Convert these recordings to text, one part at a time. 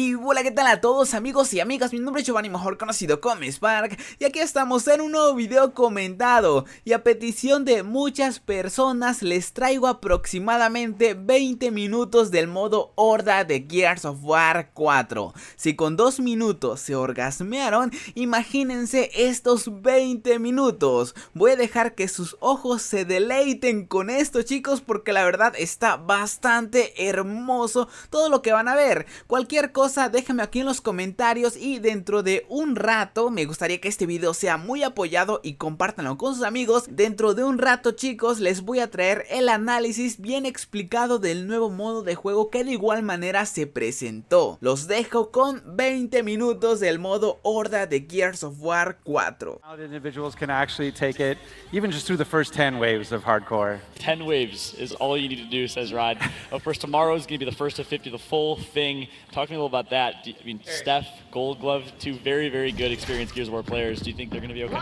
Y hola, ¿qué tal a todos amigos y amigas? Mi nombre es Giovanni, mejor conocido como Spark, y aquí estamos en un nuevo video comentado. Y a petición de muchas personas les traigo aproximadamente 20 minutos del modo Horda de Gears of War 4. Si con 2 minutos se orgasmearon, imagínense estos 20 minutos. Voy a dejar que sus ojos se deleiten con esto, chicos, porque la verdad está bastante hermoso todo lo que van a ver. Cualquier cosa déjenme aquí en los comentarios y dentro de un rato me gustaría que este video sea muy apoyado y compártanlo con sus amigos. Dentro de un rato, chicos, les voy a traer el análisis bien explicado del nuevo modo de juego que de igual manera se presentó. Los dejo con 20 minutos del modo Horda de Gears of War 4. Individuals can actually take it even just through the first 10 waves of hardcore. 10 waves is all you need to do, says Rod. Of course, tomorrow is going to be the first of 50, the full thing. Talk to me a little about that. I mean, Steph, Gold Glove, two very, very good experienced Gears of War players. Do you think they're going to be okay?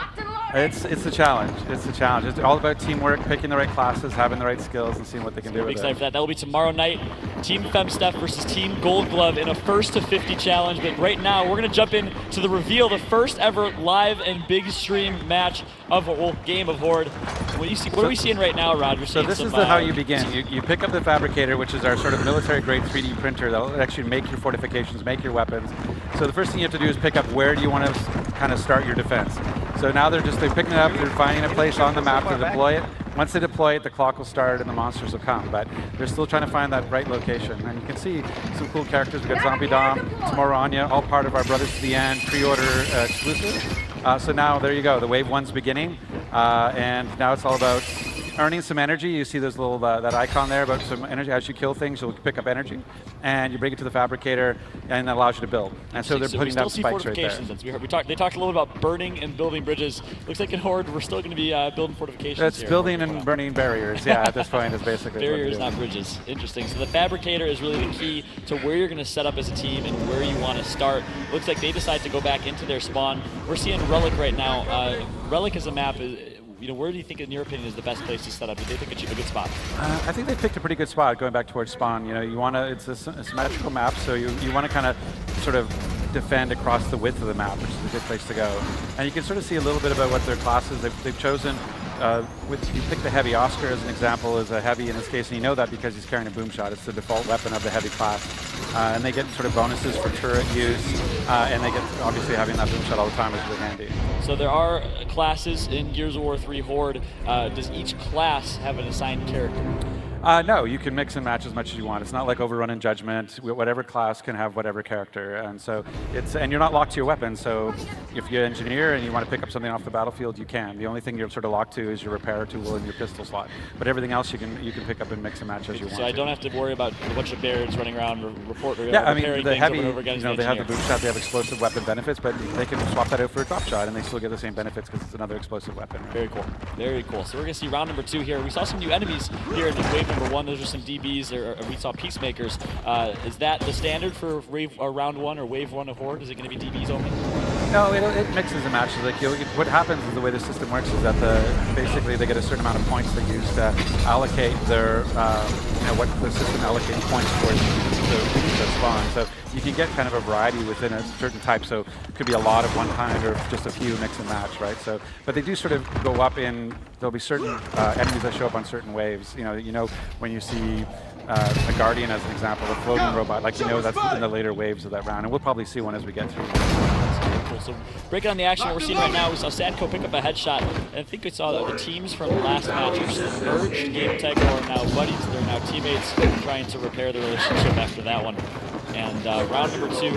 It's a challenge. It's a challenge. It's all about teamwork, picking the right classes, having the right skills, and seeing what they can do with it. Excited for that. That will be tomorrow night. Team Fem Steph versus Team Gold Glove in a first to 50 challenge. But right now, we're going to jump in to the reveal, the first ever live and big stream match of a game of Horde. What are we seeing right now, Rod? So this is how you begin. You pick up the Fabricator, which is our sort of military-grade 3D printer that will actually make your fortifications, make your weapons. So the first thing you have to do is pick up where do you want to kind of start your defense. So now they're picking it up, they're finding a place on the map to deploy it. Once they deploy it, the clock will start and the monsters will come. But they're still trying to find that right location. And you can see some cool characters. We've got Zombie Dom, Tomorrania, all part of our Brothers to the End pre-order exclusive. So now there you go, the wave one's beginning. And now it's all about earning some energy. You see those little that icon there about some energy. As you kill things, you'll pick up energy, and you bring it to the Fabricator, and it allows you to build. And so they're putting down spikes right there. They talked a little about burning and building bridges. Looks like in Horde, we're still going to be building fortifications. It's building and burning barriers. Yeah, at this point is basically barriers, not bridges. Interesting. So the Fabricator is really the key to where you're going to set up as a team and where you want to start. Looks like they decide to go back into their spawn. We're seeing Relic right now. Relic is a map. Where do you think, in your opinion, is the best place to set up? Do they think it's a good spot? I think they picked a pretty good spot going back towards spawn. You want to, it's a symmetrical map, so you want to kind of sort of defend across the width of the map, which is a good place to go. And you can sort of see a little bit about what their classes they've chosen. You pick the heavy. Oscar as an example is a heavy in this case, and you know that because he's carrying a boom shot. It's the default weapon of the heavy class. And they get sort of bonuses for turret use, and they get, obviously having that boom shot all the time is really handy. So there are classes in Gears of War 3 Horde. Does each class have an assigned character? No, you can mix and match as much as you want. It's not like Overrun and Judgment. Whatever class can have whatever character, and so and you're not locked to your weapon. So if you're an engineer and you want to pick up something off the battlefield, you can. The only thing you're sort of locked to is your repair tool and your pistol slot. But everything else you can pick up and mix and match as you want. So I don't have to worry about a bunch of bears running around repairing I mean, the heavy, over again. they have the boom shot, they have explosive weapon benefits, but they can swap that out for a drop shot, and they still get the same benefits because it's another explosive weapon. Very cool. Very cool. So we're going to see round number 2 here. We saw some new enemies here in wave number 1. Those are some DBs, or we saw Peacemakers. Is that the standard for round 1 or wave 1 of Horde? Is it going to be DBs only? No, it mixes and matches. Like what happens is the way the system works is that basically they get a certain amount of points they use to allocate their what the system allocates points towards the spawn. So you can get kind of a variety within a certain type. So it could be a lot of one kind or just a few mix and match, right? So, but they do sort of go up in. There'll be certain enemies that show up on certain waves. You know when you see a Guardian as an example, a floating robot, like that's in the later waves of that round, and we'll probably see one as we get through. Cool. So breaking on the action, what we're seeing right now, we saw Sadko pick up a headshot, and I think we saw the teams from the last match are still merged. Gamertag are now buddies, they're now teammates, trying to repair the relationship after that one. And round number 2,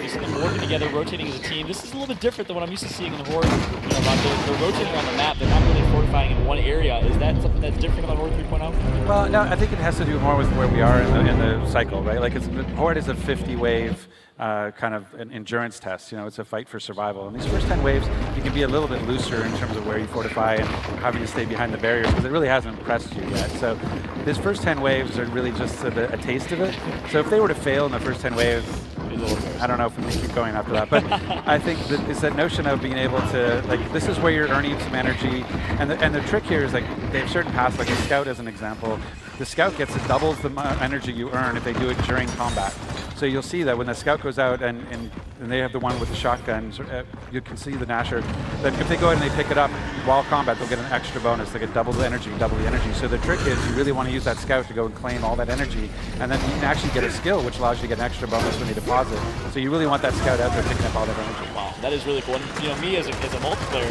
we see them working together, rotating as a team. This is a little bit different than what I'm used to seeing in Horde. They're rotating around the map. They're not really fortifying in one area. Is that something that's different about Horde 3.0? Well, no, I think it has to do more with where we are in the cycle, right? Like Horde is a 50-wave kind of an endurance test. It's a fight for survival. And these first 10 waves, you can be a little bit looser in terms of where you fortify and having to stay behind the barriers because it really hasn't impressed you yet. So these first 10 waves are really just a taste of it. So if they were to fail in the first 10 waves, I don't know if we can keep going after that. But I think that it's that notion of being able to, this is where you're earning some energy. And the trick here is, they have certain paths, like a scout as an example. The scout doubles the energy you earn if they do it during combat. So you'll see that when the scout goes out and they have the one with the shotgun, you can see the Nasher, that if they go ahead and they pick it up while combat, they'll get an extra bonus. They get double the energy. So the trick is you really want to use that scout to go and claim all that energy, and then you can actually get a skill which allows you to get an extra bonus when they deposit. So you really want that scout out there picking up all that energy. Wow, that is really cool. And me as a multiplayer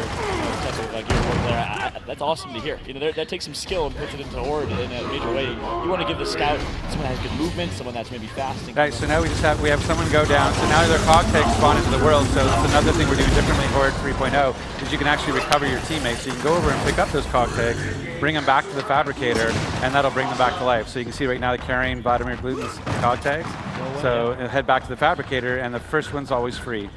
type of Gearboard player, that's awesome to hear. That takes some skill and puts it into Horde in a major way. You want to give the scout someone that has good movement, someone that's maybe fast. Right. So now we have someone go down. So now their cog tags spawn into the world. So it's another thing we're doing differently in Horde 3.0 is you can actually recover your teammates. So you can go over and pick up those cog tags, bring them back to the fabricator, and that'll bring them back to life. So you can see right now they're carrying Vladimir Gluten's cog tags. So head back to the fabricator, and the first one's always free.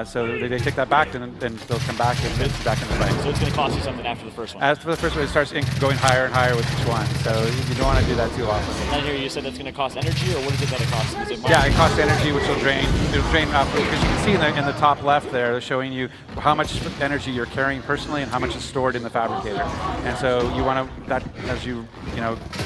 So they take that back, and then they'll come back and it's back in the fight. So it's going to cost you something after the first one? After the first one, it starts going higher and higher with each one. So you don't want to do that too often. And here you said that's going to cost energy, or what is it that it costs? Is it yeah, it costs energy, which will drain. It'll drain up, because you can see in the top left there, they're showing you how much energy you're carrying personally and how much is stored in the fabricator. And so you want to, that as you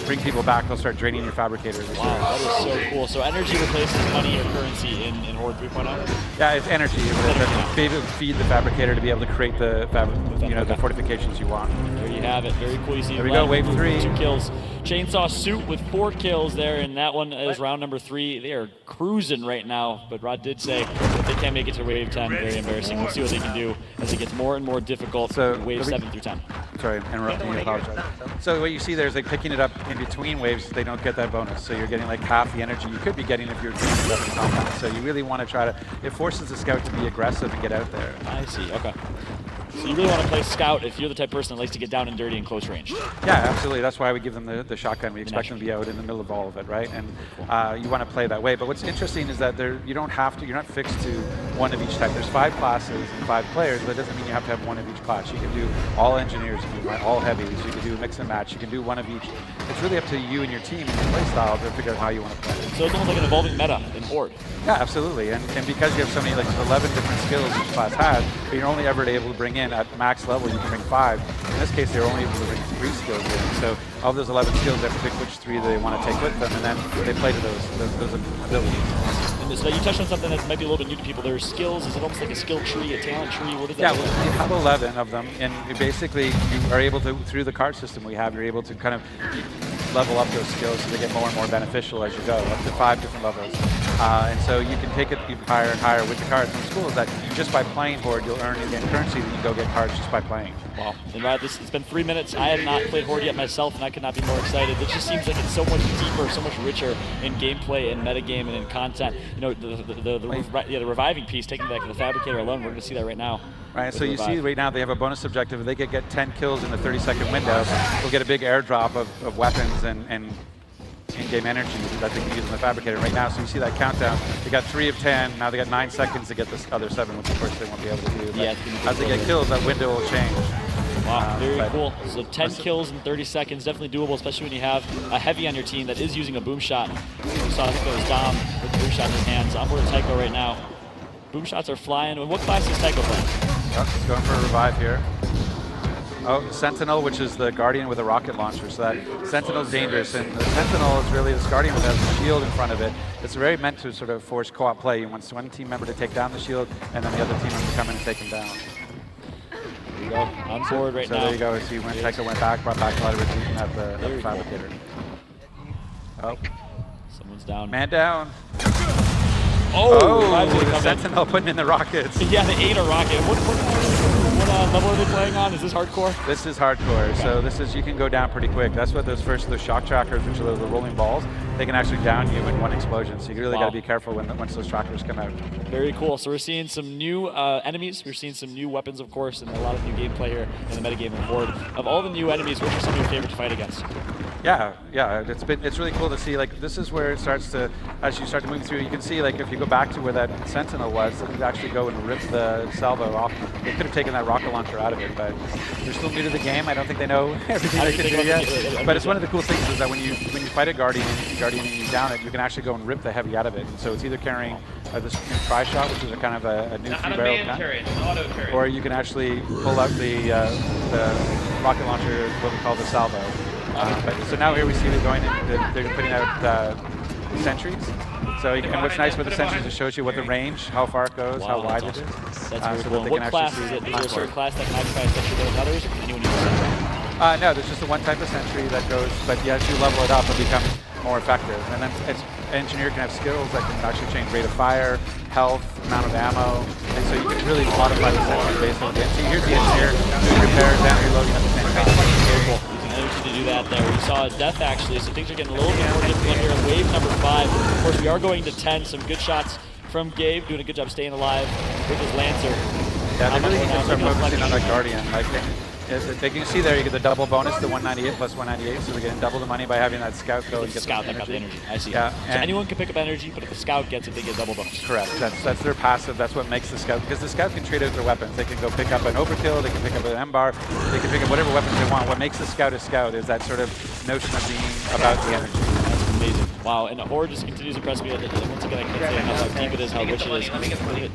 bring people back, they'll start draining your fabricators. Wow, that is so cool. So energy replaces money or currency in Horde 3.0? Yeah, it's energy. Feed the fabricator to be able to create the fortifications you want. There you have it. Very cool. You see there we go, wave 3. 2 kills. Chainsaw Suit with 4 kills there, and that one is round number 3. They are cruising right now, but Rod did say that they can't make it to wave 10. Very embarrassing. We'll see what they can do as it gets more and more difficult. So wave 7 through 10. Sorry, interrupting you. I apologize. So what you see there is like picking it up in between waves. They don't get that bonus, so you're getting like half the energy you could be getting if you're doing it up in combat. So you really want to try to. It forces the scout to be aggressive and get out there. I see. Okay. So you really want to play scout if you're the type of person that likes to get down and dirty in close range. Yeah, absolutely. That's why we give them the shotgun. We expect them to be out in the middle of all of it, right? And you want to play that way. But what's interesting is that you don't have to. You're not fixed to one of each type. There's 5 classes and 5 players, but it doesn't mean you have to have one of each class. You can do all engineers, you can do all heavies, you can do mix and match, you can do one of each. It's really up to you and your team and your play style to figure out how you want to play. So it's almost like an evolving meta in Horde. Yeah, absolutely. And because you have so many, like 11 different skills each class has, but you're only ever able to bring in at max level, you can bring 5. In this case, they're only able to bring 3 skills in. So of those 11 skills, they have to pick which 3 they want to take with them, and then they play to those abilities. And so you touched on something that might be a little bit new to people. There's skills. Is it almost like a skill tree, a talent tree? What is that? Yeah, well, you have 11 of them, and basically you are able to, through the card system we have, you're able to kind of level up those skills so they get more and more beneficial as you go, up to 5 different levels. And so you can take it even higher and higher with the cards. What's cool is that just by playing Horde, you'll earn again currency that you can go get cards just by playing. Wow. And Rod, it's been 3 minutes. I have not played Horde yet myself, and I could not be more excited. It just seems like it's so much deeper, so much richer in gameplay and metagame and in content. The reviving piece, taking back to the fabricator alone, we're going to see that right now. Right, so you see right now they have a bonus objective. If they could get 10 kills in the 30-second window, they'll get a big airdrop of weapons and in-game energy that they can use in the fabricator right now. So you see that countdown. They got 3 of 10. Now they got 9 seconds to get this other 7, which of course they won't be able to do. Yeah, as they get kills, that window will change. Wow, very cool. So 10 kills in 30 seconds, definitely doable, especially when you have a heavy on your team that is using a boom shot. We saw, I think it was Dom with the boom shot in his hands. I'm with Tycho right now. Boom shots are flying. What class is Tycho playing? Oh, he's going for a revive here. Oh, Sentinel, which is the Guardian with a rocket launcher. So that Sentinel's dangerous, and the Sentinel is really this Guardian that has a shield in front of it. It's very meant to sort of force co-op play. You want one team member to take down the shield, and then the other team member to come in and take him down. There you go. On board right now. So there you go. So Tycho went back, brought back a lot of recruiting at the fabricator. Oh. Someone's down. Man down. Oh, the Sentinel putting in the rockets. Yeah, they ate a rocket. What level are they playing on? Is this hardcore? This is hardcore. Okay. So this is, you can go down pretty quick. That's what those shock trackers, which are the rolling balls, they can actually down you in one explosion. So you really got to be careful once those trackers come out. Very cool. So we're seeing some new enemies. We're seeing some new weapons, of course, and a lot of new gameplay here in the metagame of Horde. Of all the new enemies, which are some of your favorite to fight against? Yeah. It's really cool to see. Like, this is where it starts to, as you start to move through, you can see, like, if you go back to where that Sentinel was, they could actually go and rip the salvo off. They could have taken that rocket launcher out of it, but they're still new to the game. I don't think they know everything they can do yet. But it's one of the cool things is that when you fight a Guardian and you down it, you can actually go and rip the heavy out of it. And so it's either carrying this new tri-shot, which is a kind of a new 3-barrel gun, or you can actually pull out the rocket launcher, what we call the salvo. So now here we see they're going in, they're putting out sentries. So and what's nice with the sentries, it shows you what the range, how far it goes, how wide it is. That's very so cool. that they What can class actually is see it? Is there a certain class that can occupy a sentry than others, or can anyone use it? No, there's just the one type of sentry that goes, but as you level it up, it becomes more effective. And then engineer can have skills that can actually change rate of fire, health, amount of ammo, and so you can really modify the sentry based on the game. So here's the engineer doing repairs and reloading at the same time. Very cool. Using energy to do that there. We saw a death actually, so things are getting a little bit more difficult here in wave number 5. Of course, we are going to 10. Some good shots from Gabe, doing a good job staying alive with his Lancer. Yeah, they really need to start focusing on the Guardian. Like, you can see there, you get the double bonus, the 198 plus 198, so we're getting double the money by having that scout go and get scout the that got the energy. I see. Yeah, so anyone can pick up energy, but if the scout gets it, they get double bonus. Correct. That's their passive. That's what makes the scout, because the scout can trade out their weapons. They can go pick up an overkill, they can pick up an M-bar, they can pick up whatever weapons they want. What makes the scout a scout is that sort of notion of being about the energy. That's amazing. Wow, and the Horda just continues to impress me. Once again, I can't say enough how deep it is, how rich it is.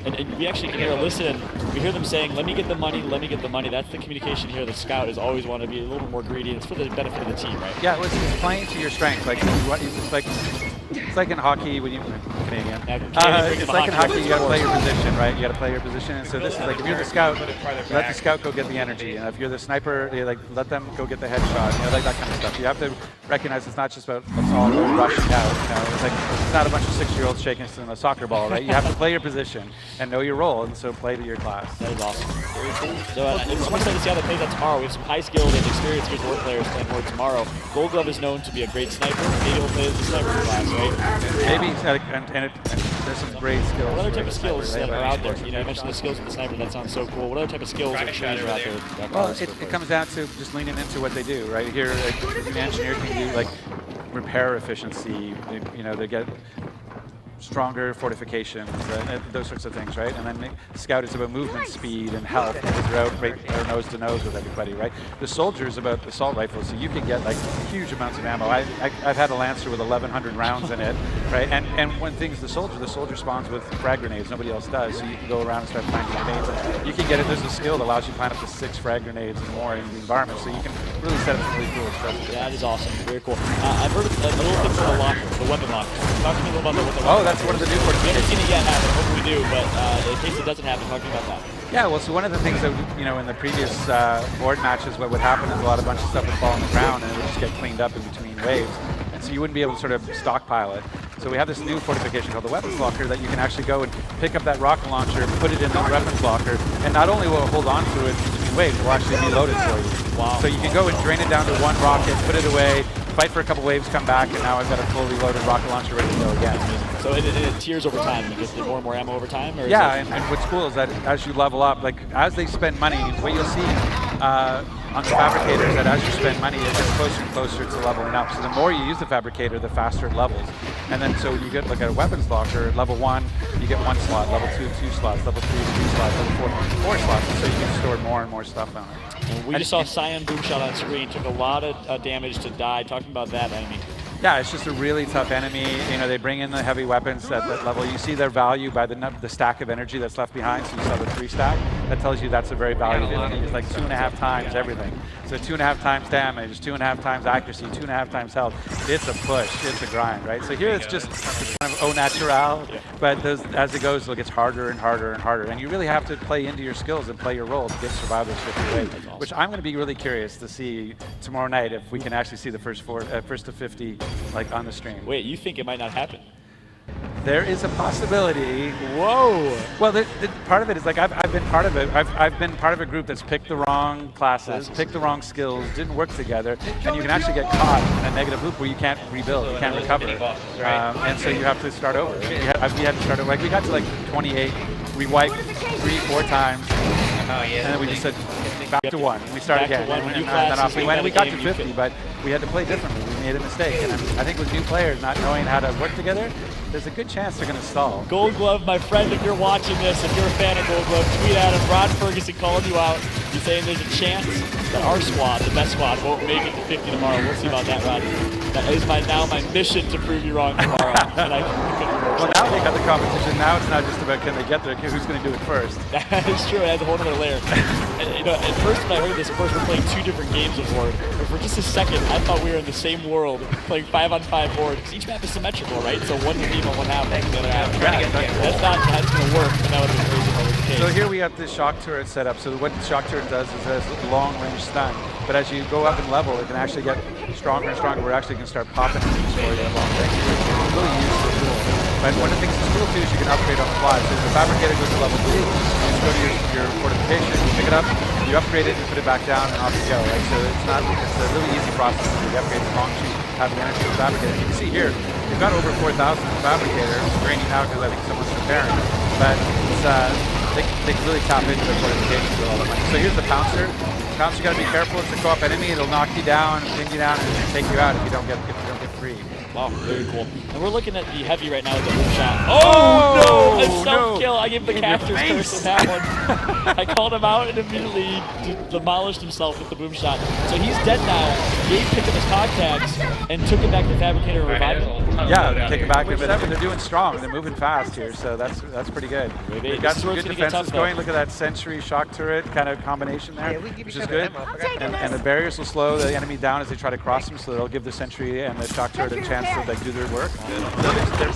And we actually can hear a listen. We hear them saying, let me get the money, let me get the money. That's the communication here. The scout is always want to be a little bit more greedy, and it's for the benefit of the team, right? Yeah, it's playing to your strength. Like, it's like in hockey when you Canadian. It's like in hockey, you got to play your position, right? You got to play your position. And so this is like, if you're the scout, let the scout go get the energy, and if you're the sniper, let them go get the headshot. Like that kind of stuff. You have to recognize it's not just about let's all go rushing out. It's like it's not a bunch of 6-year-olds shaking in a soccer ball, right? You have to play your position and know your role, and so play to your class. That is awesome. Very cool. So I'm excited to see how that plays out tomorrow. We have some high-skilled and experienced Gears of War players playing Horde tomorrow. Gold Glove is known to be a great sniper. Maybe he'll play as the sniper class, right? Maybe, and there's some great skills. What other type of skills that are out there? You know, you mentioned the skills with the sniper. That sounds so cool. What other type of skills or traits are out there? Well, it comes down to just leaning into what they do, right? Here, an engineer can do like repair efficiency. They get stronger fortifications, those sorts of things, right? And then Scout is about movement speed and health, because they're out right there nose to nose with everybody, right? The Soldier is about assault rifles, so you can get like huge amounts of ammo. I've had a Lancer with 1,100 rounds in it, right? And when things, the Soldier spawns with frag grenades, nobody else does, so you can go around and start planting grenades. And you can get it, there's a skill that allows you to plant up to 6 frag grenades and more in the environment, so you can really set up some really cool stuff. Yeah, that is awesome. Very cool. I've heard a little thing about the locker, the weapon locker. Talk to me a little about what the Oh, that's one of the new we haven't seen it yet happen. Hopefully we do, but in case it doesn't happen, talk to me about that. Yeah, well, so one of the things that, in the previous board matches, what would happen is a bunch of stuff would fall on the ground and it would just get cleaned up in between waves. And so you wouldn't be able to sort of stockpile it. So we have this new fortification called the weapons locker that you can actually go and pick up that rocket launcher, put it in the weapons locker, and not only will it hold on to it in between waves, it will actually be loaded for you. Wow. So you can go and drain it down to one rocket, put it away, fight for a couple waves, come back, and now I've got a fully loaded rocket launcher ready to go again. So it tiers over time. You get more and more ammo over time? Or yeah, and what's cool is that as you level up, like as they spend money, what you'll see on the Fabricator is that as you spend money, it gets closer and closer to leveling up. So the more you use the Fabricator, the faster it levels. And then so you get like a weapons locker, level 1, you get 1 slot, level 2, 2 slots, level 3, 2 slots, level 4, 4 slots. So you can store more and more stuff on it. And we just saw Cyan Boomshot on screen, took a lot of damage to die. Talking about that enemy. Yeah, it's just a really tough enemy. They bring in the heavy weapons at that level. You see their value by the stack of energy that's left behind. So you saw the 3 stack. That tells you that's a very valuable enemy. It's like 2.5 times everything. So 2.5 times damage, 2.5 times accuracy, 2.5 times health. It's a push. It's a grind, right? So here it's just kind of au naturel. But as it goes, it gets harder and harder and harder. And you really have to play into your skills and play your role to get survivors 50 waves. Which I'm going to be really curious to see tomorrow night if we can actually see the first to 50 like on the stream. Wait, you think it might not happen? There is a possibility. Whoa! Well, part of it is like I've been part of it. I've been part of a group that's picked the wrong classes, picked the wrong skills, didn't work together, and you can actually get caught in a negative loop where you can't rebuild, you can't recover, and so you have to start over. We had to start over. Like we got to like 28, we wiped 3-4 times, and then we just said back to 1. We start again, and then off we went. We got to 50, but we had to play differently. We made a mistake, and I think with new players not knowing how to work together, there's a good chance they're going to stall. Gold Glove, my friend, if you're watching this, if you're a fan of Gold Glove, tweet at him. Rod Ferguson calling you out. He's saying there's a chance that our squad, the best squad, won't make it to 50 tomorrow. We'll see about that, Rod. That is now my mission to prove you wrong tomorrow, and I couldn't Well, now they got the competition. Now it's not just about can they get there, who's going to do it first. That is true. It adds a whole other layer. And, you know, at first when I heard this, of course, we're playing 2 different games of Horde. But for just a second, I thought we were in the same world, playing 5-on-5 Horde. Because each map is symmetrical, right? So one team on one half, and the other half. That's not how it's going to work, but that would have been crazy if that was the case. So here we have the shock turret set up. So what the shock turret does is it has long-range stun. But as you go up in level, it can actually get stronger and stronger. We're actually going to start popping things for you at long range. It's really useful tool. But one of the things that's cool too is you can upgrade on the fly. So if the fabricator goes to level 2, you just go to your fortification, you pick it up, you upgrade it, you put it back down, and off you go. Right? So it's a really easy process to upgrade as long as you have the energy of the fabricator. You can see here, we've got over 4,000 fabricator. It's draining out because I think someone's repairing. But it's, they can really tap into their fortifications with all the money. So here's the pouncer. Pouncer, you got to be careful. It's a co-op enemy. It'll knock you down, ping you down, and take you out if you don't get free. Wow, very cool. And we're looking at the heavy right now with the boom shot. Oh, no! A self-kill. I gave the captor's curse on that one. I called him out and immediately he demolished himself with the boom shot. So he's dead now. Gabe picked up his cog tags and took it back to the fabricator and revived him. Yeah, take it back. But they're doing strong. They're moving fast here, so that's pretty good. They've got some good defenses going. Look at that sentry shock turret kind of combination there, which is good. And the barriers will slow the enemy down as they try to cross them, so they'll give the sentry and the shock turret a chance to like do their work. So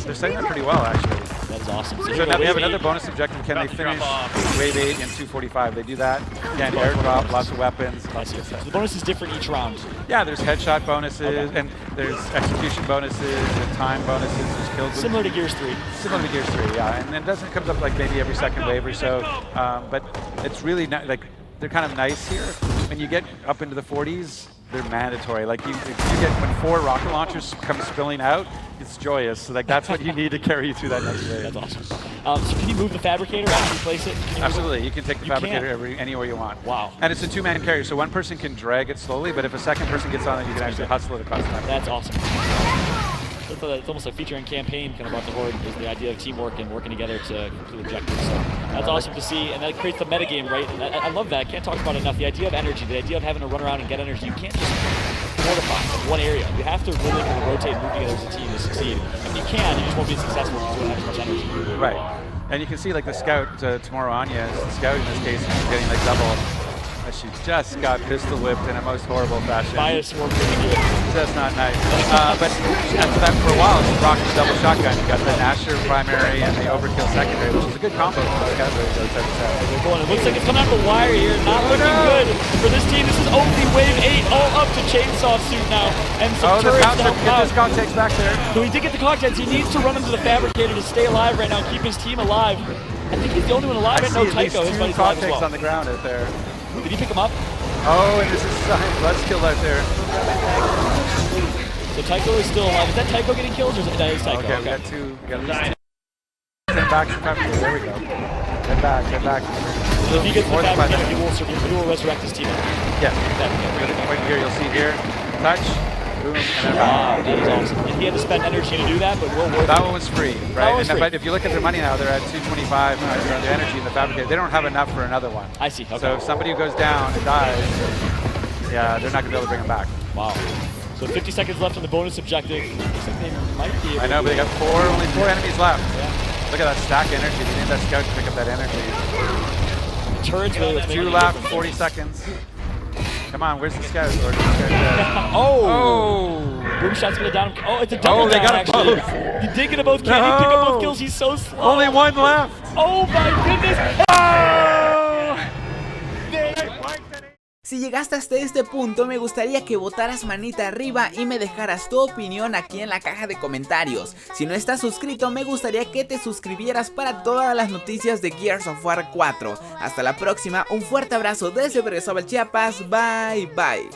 they're setting that pretty well, actually. That is awesome. So now they have another bonus objective. Can they finish wave 8 in 2:45? They do that. Again, airdrop, lots of weapons. So the bonus is different each round. Yeah, there's headshot bonuses, and there's execution bonuses, and time bonuses, there's kills. Similar to Gears 3. Similar to Gears 3, yeah. And it doesn't comes up like maybe every second wave or so, but it's really not, like they're kind of nice here. When you get up into the 40s, they're mandatory. Like if you get when 4 rocket launchers come spilling out, it's joyous. So like that's what you need to carry you through that next wave. That's awesome. So can you move the fabricator after you place it? Absolutely, you can take the fabricator anywhere you want. Wow. And it's a 2-man carrier, so one person can drag it slowly, but if a second person gets on it, you can actually hustle it across the map. That's awesome. It's almost like feature and campaign kind of about the Horde is the idea of teamwork and working together to complete objectives. So that's awesome to see, and that creates the metagame, right? And I love that. I can't talk about it enough. The idea of energy, the idea of having to run around and get energy. You can't just fortify in one area. You have to really kind of rotate and move together as a team to succeed. I mean, you can, you just won't be successful because you don't have as much energy. Right. And you can see like the scout tomorrow, Anya, the scout in this case is getting like double. She just got pistol whipped in a most horrible fashion. Bias work really good. That's not nice. But after that, for a while, she rocked the double shotgun. You got the Nasher primary and the Overkill secondary, which is a good combo for the scout. It looks like it's coming out the wire here. Not looking good for this team. This is only wave 8, all up to chainsaw suit now. And some turrets to help get this context back there. So he did get the contacts. He needs to run into the fabricator to stay alive right now and keep his team alive. I think he's the only one alive. I know Tycho, his buddy's alive as well. On the ground out there. Did he pick him up? Oh, and this is let's kill out there. So Tycho is still alive. Is that Tycho getting killed or is that Tycho? Okay, we got two. We got at least 2. Back. There we go. Get back. So if he gets the fabricator, he will resurrect his teammate. Yes. Right here, you'll see here. Touch. Boom, and then wow, that is awesome. And he had to spend energy to do that, but we'll work. That one was free, right? But if you look at their money now, they're at 225 the energy in the fabricator. They don't have enough for another one. I see. Okay. So if somebody goes down and dies, yeah, they're not going to be able to bring them back. Wow. So 50 seconds left on the bonus objective. Looks like they might be able I know, but they got only 4 enemies left. Yeah. Look at that stack energy. They need that scout to pick up that energy. The turrets really 2 left, 40 seconds. Come on, where's the scout? Oh! Boom shot's gonna down him. Oh, it's a double down, they got actually. Both. He did get both. Can he pick up both kills? He's so slow. Only 1 left. Oh my goodness. Si llegaste hasta este punto, me gustaría que botaras manita arriba y me dejaras tu opinión aquí en la caja de comentarios. Si no estás suscrito, me gustaría que te suscribieras para todas las noticias de Gears of War 4. Hasta la próxima, un fuerte abrazo desde Berriozábal, Chiapas. Bye, bye.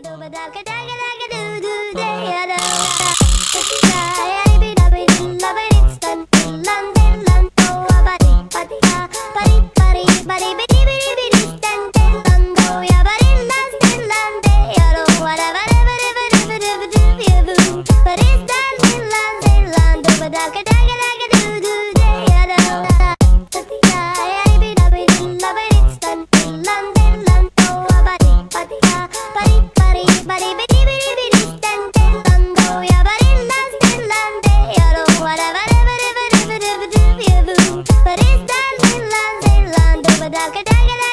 Body, body, body, body, body, body, body, body, body, body, body, body, body, body, love,